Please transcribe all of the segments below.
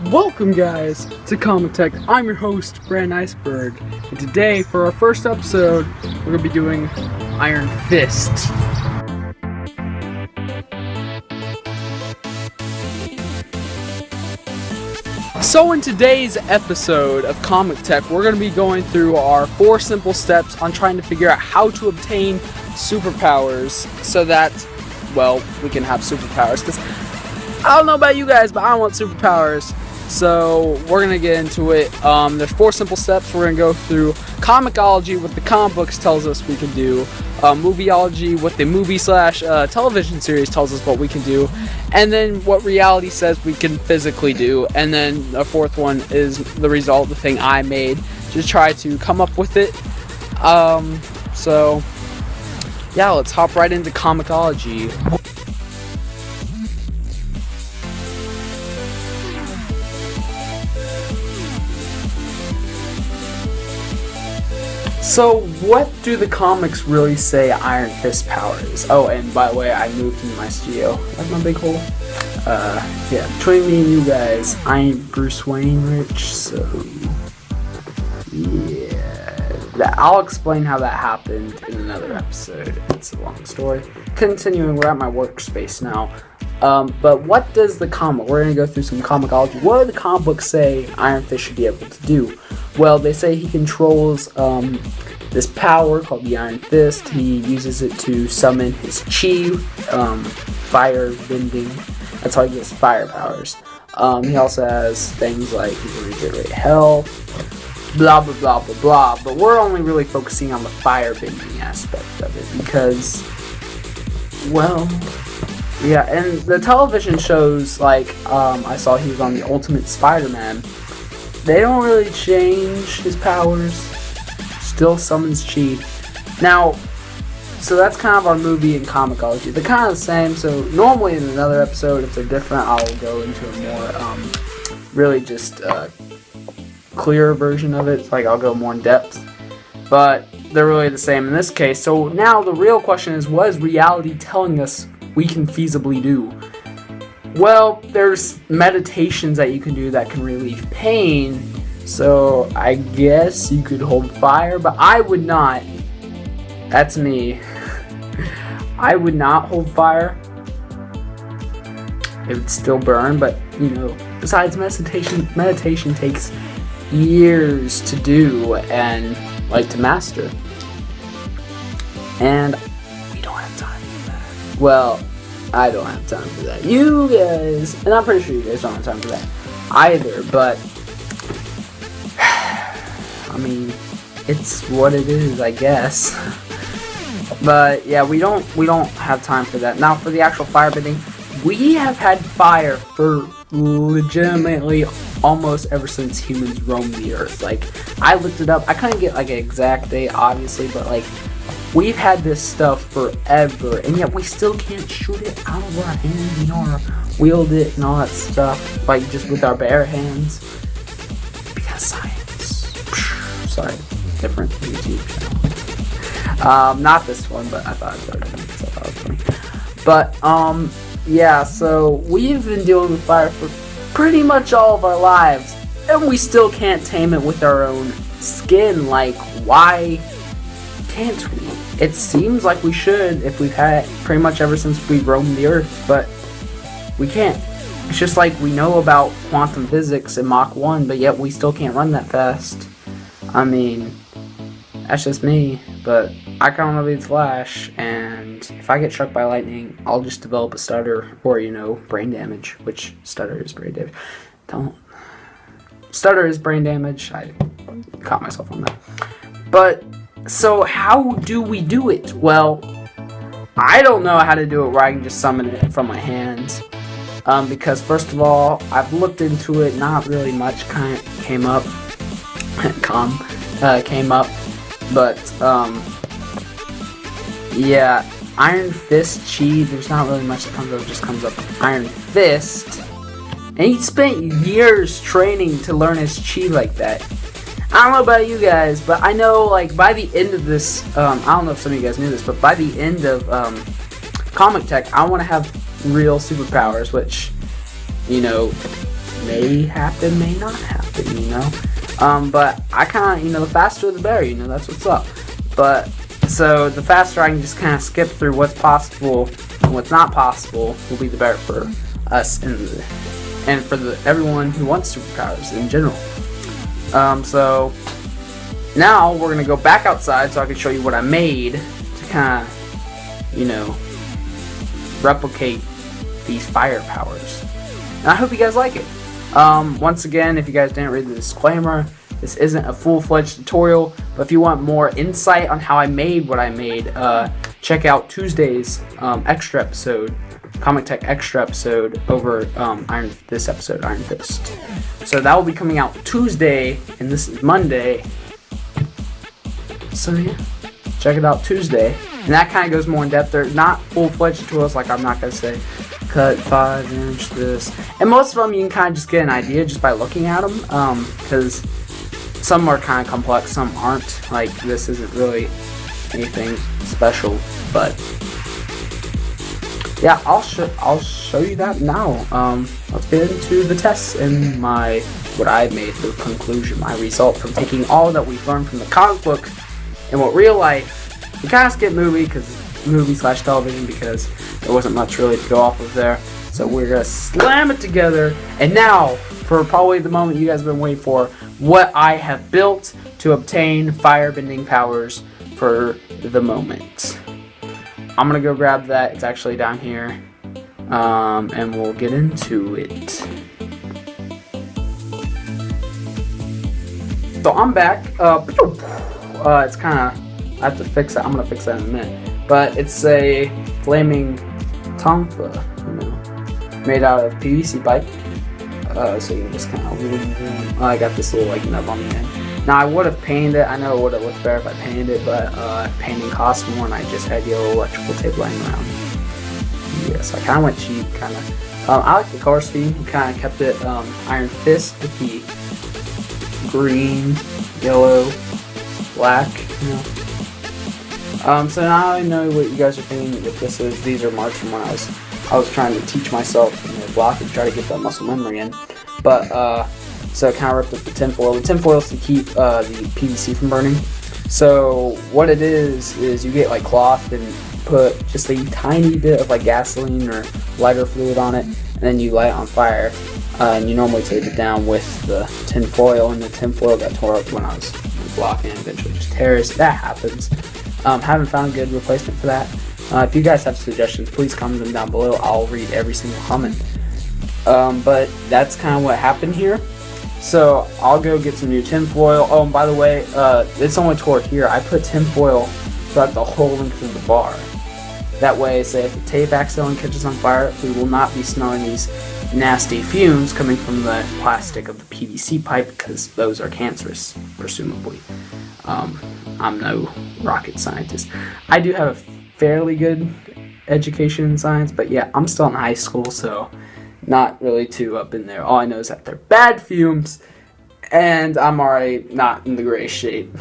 Welcome guys to Comic Tech. I'm your host, Brandon Iceberg, and today for our first episode, we're going to be doing Iron Fist. So in today's episode of Comic Tech, we're going to be going through our 4 simple steps on trying to figure out how to obtain superpowers so that, well, we can have superpowers. Because I don't know about you guys, but I want superpowers. So we're going to get into it. There's 4 simple steps. We're going to go through comicology, what the comic books tells us we can do, movieology, what the movie/television series tells us what we can do, and then what reality says we can physically do. And then the 4th one is the result, the thing I made, just try to come up with it. So yeah, let's hop right into comicology. So, what do the comics really say Iron Fist power is? Oh, and by the way, I moved into my studio. Like my big hole? Yeah, between me and you guys, I ain't Bruce Wayne rich, so yeah. I'll explain how that happened in another episode. It's a long story. Continuing, we're at my workspace now. But what does the comic? We're gonna go through some comicology. What do the comic books say Iron Fist should be able to do? Well, they say he controls this power called the Iron Fist. He uses it to summon his chi, fire bending. That's how he gets fire powers. He also has things like he can regenerate health, blah blah blah blah blah. But we're only really focusing on the fire bending aspect of it because, well, yeah. And the television shows, like I saw he was on the Ultimate Spider-Man. They don't really change his powers. Still summons chi. Now, so that's kind of our movie and comicology. They're kind of the same. So normally in another episode, if they're different, I'll go into a more really just clearer version of it. Like I'll go more in depth. But they're really the same in this case. So now the real question is, what is reality telling us we can feasibly do? Well, there's meditations that you can do that can relieve pain. So I guess you could hold fire, but I would not. That's me. I would not hold fire. It would still burn, but you know, besides meditation takes years to do and like to master. And we don't have time for that. Well, I don't have time for that. You guys, and I'm pretty sure you guys don't have time for that either, but I mean, it's what it is, I guess. But yeah, we don't have time for that. Now for the actual fire bending, we have had fire for legitimately almost ever since humans roamed the earth. Like, I looked it up. I couldn't get like an exact date, obviously, but like, we've had this stuff forever, and yet we still can't shoot it out of our hands, you know, or wield it and all that stuff, like just with our bare hands. Because science. Sorry, different YouTube channel. Not this one, but I thought it was funny. But yeah, so we've been dealing with fire for pretty much all of our lives, and we still can't tame it with our own skin. Like, why can't we? It seems like we should if we've had it pretty much ever since we roamed the earth, but we can't. It's just like we know about quantum physics in Mach 1, but yet we still can't run that fast. I mean, that's just me, but I can only be the Flash, and if I get struck by lightning, I'll just develop a stutter, or, you know, brain damage, which stutter is brain damage. Stutter is brain damage. I caught myself on that. But so how do we do it? Well, I don't know how to do it where I can just summon it from my hands. Because first of all, I've looked into it, not really much came up. But yeah, Iron Fist chi, there's not really much that comes up, it just comes up Iron Fist. And he spent years training to learn his chi like that. I don't know about you guys, but I know, like, by the end of this, I don't know if some of you guys knew this, but by the end of Comic Tech, I want to have real superpowers, which, you know, may happen, may not happen, you know. But I kind of, you know, the faster the better, you know, that's what's up. But so the faster I can just kind of skip through what's possible and what's not possible will be the better for us and for everyone who wants superpowers in general. So now we're gonna go back outside so I can show you what I made to kind of, you know, replicate these fire powers. And I hope you guys like it. Once again, if you guys didn't read the disclaimer, this isn't a full-fledged tutorial, but if you want more insight on how I made what I made, check out Tuesday's extra episode, Comic Tech extra episode over this episode, Iron Fist. So that will be coming out Tuesday, and this is Monday. So yeah, check it out Tuesday. And that kind of goes more in depth. They're not full-fledged tutorials, like I'm not going to say cut 5-inch this. And most of them you can kind of just get an idea just by looking at them, because some are kind of complex, some aren't. Like this isn't really anything special, but yeah, I'll show you that now. Let's get into the tests and what I made, the conclusion, my result from taking all that we've learned from the comic book and what real life. We kind of skipped movie/television because there wasn't much really to go off of there. So we're gonna slam it together. And now, for probably the moment you guys have been waiting for, what I have built to obtain firebending powers for the moment. I'm gonna go grab that. It's actually down here, and we'll get into it. So I'm back. It's kind of, I have to fix it. I'm gonna fix that in a minute. But it's a flaming Tonfa, you know, made out of PVC pipe. So you can just kind of, I got this little like nub on the end. Now I would have painted it. I know it would have looked better if I painted it, but painting costs more, and I just had yellow electrical tape laying around. Yeah, so I kind of went cheap, kind of. I like the color scheme. Kind of kept it Iron Fist with the green, yellow, black, you know. So now I know what you guys are thinking. If this is, these are marks from when I was trying to teach myself, you know, block and try to get that muscle memory in. But so I kind of ripped up the tinfoil. The tinfoil is to keep the PVC from burning. So what it is you get like cloth and put just a tiny bit of like gasoline or lighter fluid on it, and then you light it on fire. And you normally tape it down with the tinfoil, and the tinfoil got tore up when I was blocking and eventually just tears. That happens. Haven't found a good replacement for that. If you guys have suggestions, please comment them down below. I'll read every single comment. But that's kind of what happened here. So I'll go get some new tinfoil. Oh, and by the way, it's only tore here. I put tinfoil throughout the whole length of the bar. That way, say if the tape accidentally catches on fire, we will not be smelling these nasty fumes coming from the plastic of the PVC pipe, because those are cancerous, presumably. I'm no rocket scientist. I do have a fairly good education in science, but yeah, I'm still in high school, so not really too up in there. All I know is that they're bad fumes, and I'm already not in the greatest shape.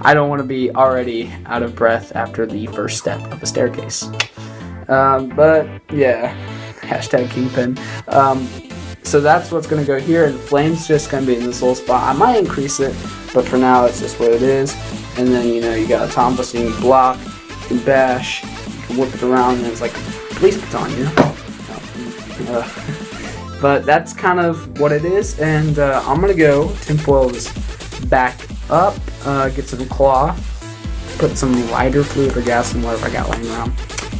I don't want to be already out of breath after the first step of a staircase. But yeah, hashtag Kingpin. So that's what's going to go here, and the flame's just going to be in this little spot. I might increase it, but for now it's just what it is. And then, you know, you got a Tonfas, so you can block, you can bash, you can whip it around, and it's like a police baton, you know? But that's kind of what it is, and I'm going to go tinfoil this back up, get some cloth, put some lighter fluid or gasoline, whatever I got laying around.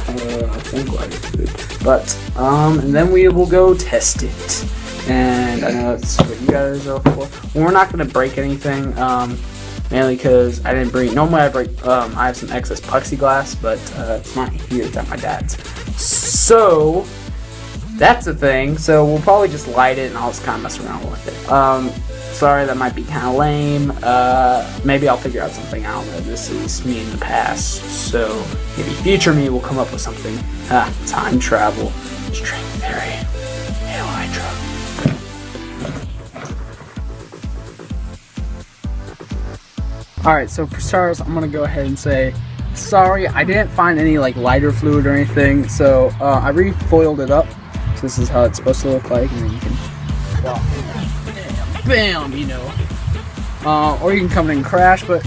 I think lighter fluid. But, and then we will go test it. And I know that's what you guys are for. Well, we're not going to break anything, mainly because I didn't bring, normally I have some excess plexiglass, but it's not here, it's at my dad's. So, that's the thing. So we'll probably just light it and I'll just kind of mess around with it. Sorry, that might be kind of lame. Maybe I'll figure out something. I don't know. This is me in the past, so maybe future me will come up with something. Time travel, string theory, Hail Hydra. Alright, so for starters, I'm gonna go ahead and say sorry, I didn't find any like lighter fluid or anything, so I refoiled it up. So this is how it's supposed to look like, and then you can Wow. Bam, you know. Or you can come in and crash, but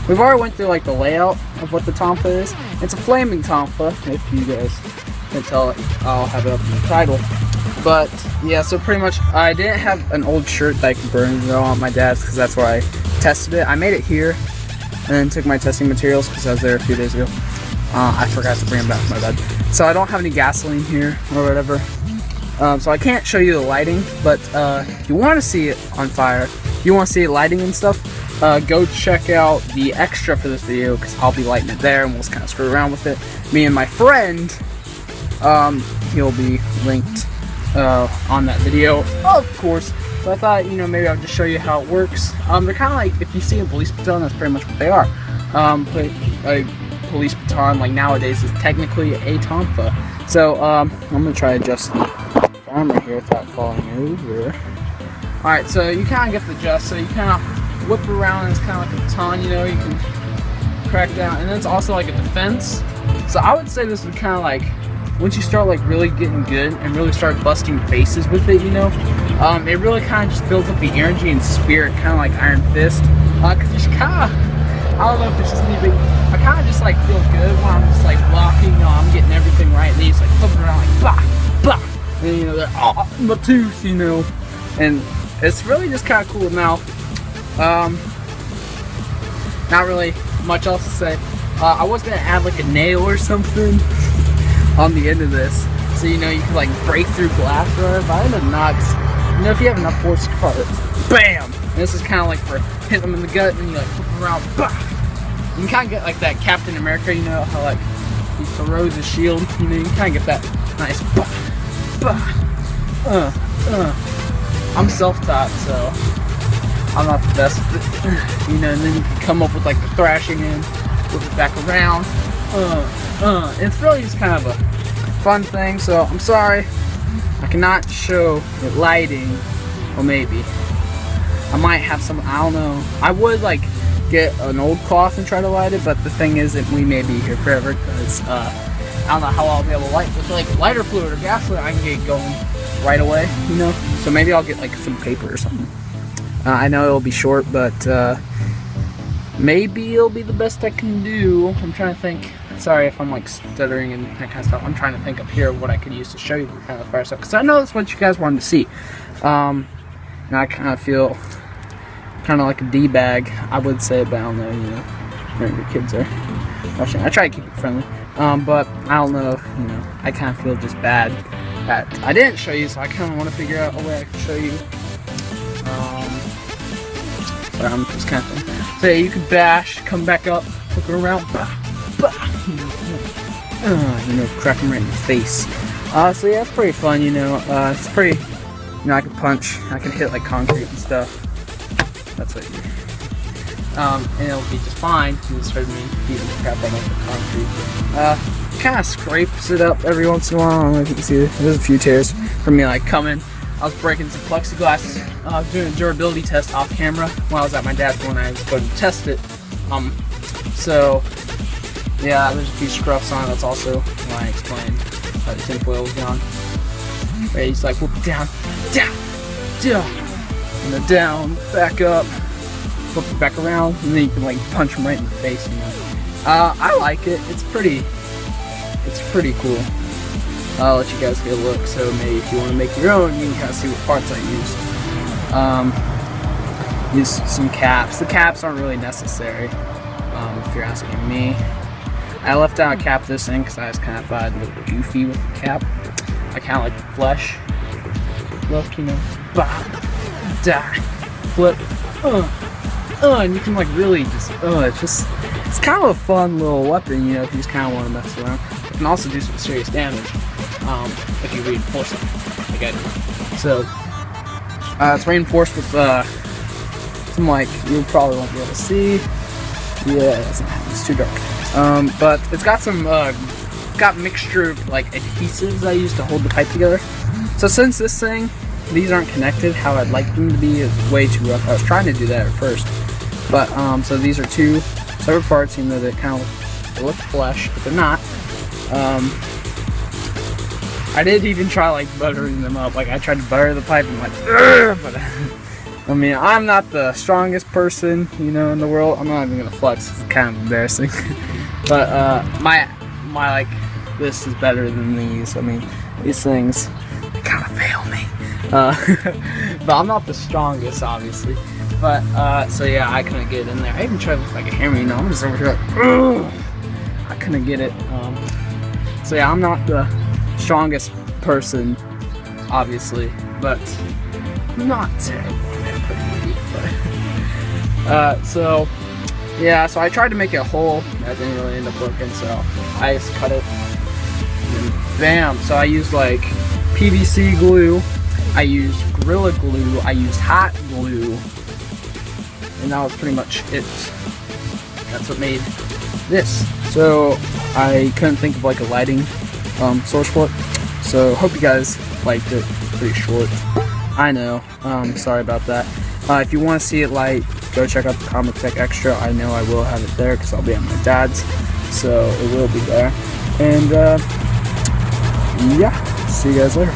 we've already went through like the layout of what the Tonfa is. It's a flaming Tonfa, if you guys can tell. I'll have it up in the title. But yeah, so pretty much I didn't have an old shirt that I could burn it on my dad's because that's where I tested it. I made it here and then took my testing materials because I was there a few days ago. I forgot to bring them back, my bad. So I don't have any gasoline here or whatever. So I can't show you the lighting, but if you want to see it on fire, if you want to see it lighting and stuff, go check out the extra for this video because I'll be lighting it there and we'll just kind of screw around with it. Me and my friend, he'll be linked on that video, of course. So I thought, you know, maybe I'll just show you how it works. They're kind of like, if you see a police baton, that's pretty much what they are. But a police baton, like nowadays, is technically a Tonfa. So I'm gonna try to adjust the camera here without falling over. All right, so you kind of get the gist. So you kind of whip around, and it's kind of like a baton, you know. You can crack down, and then it's also like a defense. So I would say this is kind of like, once you start like really getting good and really start busting faces with it, you know, it really kind of just builds up the energy and spirit, kind of like Iron Fist. Cause you kind of, I don't know if it's just me, but I kind of just like feel good when I'm just like blocking, you know, I'm getting everything right, and then you just like flipping around like bah, bah, and then, you know, oh, my tooth, you know, and it's really just kind of cool. Now, not really much else to say. I was gonna add like a nail or something on the end of this, so you know you can like break through glass or whatever, but I ended up not, cause, you know, if you have enough force to cut it, bam! And this is kind of like for hitting them in the gut, and then you like flip them around, bah! You can kind of get like that Captain America, you know, how like he throws his shield, you know, you can kind of get that nice bah, bah, I'm self-taught, so I'm not the best with it, you know, and then you can come up with like the thrashing in, whip it back around, it's really just kind of a fun thing. So I'm sorry I cannot show it lighting, or maybe I might have some, I don't know. I would like get an old cloth and try to light it, but the thing is that we may be here forever because I don't know how I'll be able to light with like lighter fluid or gasoline. I can get going right away, you know. So maybe I'll get like some paper or something. I know it'll be short, but maybe it'll be the best I can do. I'm trying to think. Sorry if I'm like stuttering and that kind of stuff. I'm trying to think up here of what I could use to show you the kind of fire stuff, because I know that's what you guys wanted to see. And I kind of feel kind of like a D-bag, I would say, but I don't know, you know, your kids are watching. I try to keep it friendly, but I don't know, you know, I kind of feel just bad that I didn't show you, so I kind of want to figure out a way I can show you. But I'm just kind of thinking. So yeah, you could bash, come back up, look around, bah, bah, you know, crack them right in the face. So yeah, it's pretty fun, you know. It's pretty, you know, I can punch, I can hit like concrete and stuff. That's what you do. And it'll be just fine. You just heard me beating the crap out of the concrete. Kind of scrapes it up every once in a while. I don't know if you can see it. There's a few tears from me like coming. I was breaking some plexiglass, doing a durability test off camera when I was at my dad's when I was going to test it. So yeah, there's a few scruffs on it. That's also why I explained why the tinfoil was gone. Right, he's like, whoop, down, down, down, and then down, back up, flip it back around, and then you can like punch him right in the face, you know. I like it. It's pretty cool. I'll let you guys get a look, so maybe if you want to make your own, you can kind of see what parts I used. Use some caps. The caps aren't really necessary, if you're asking me. I left out a cap this thing because I just kind of thought it looked goofy with the cap. I kind of like the flesh look, you know. Bah, die, flip, and you can like really just, it's kind of a fun little weapon, you know, if you just kind of want to mess around. It can also do some serious damage if you reinforce it, like I do. So it's reinforced with some like you probably won't be able to see. Yeah, it's too dark. But it's got some it's got mixture of like adhesives I use to hold the pipe together. So since this thing, these aren't connected how I'd like them to be, is way too rough. I was trying to do that at first, but so these are two separate parts. You know, they kind of look flesh, but they're not. I did even try like buttering them up. Like I tried to butter the pipe and like, but I mean, I'm not the strongest person, you know, in the world. I'm not even gonna flex. It's kind of embarrassing. But my like this is better than these. I mean, these things kind of fail me. But I'm not the strongest, obviously. But so yeah, I couldn't get in there. I even tried to look like a hammer, you know. I'm just over here like, I couldn't get it. So yeah, I'm not the strongest person, obviously, but I'm not terrible. So yeah, so I tried to make it whole. That didn't really end up working, so I just cut it and bam. So I used like PVC glue, I used Gorilla Glue, I used hot glue, and that was pretty much it. That's what made this. So I couldn't think of like a lighting source for it, so hope you guys liked it. Pretty short, I know. Sorry about that. If you want to see it light, go check out the Comic Tech Extra. I know I will have it there because I'll be at my dad's, so it will be there. And yeah, see you guys later.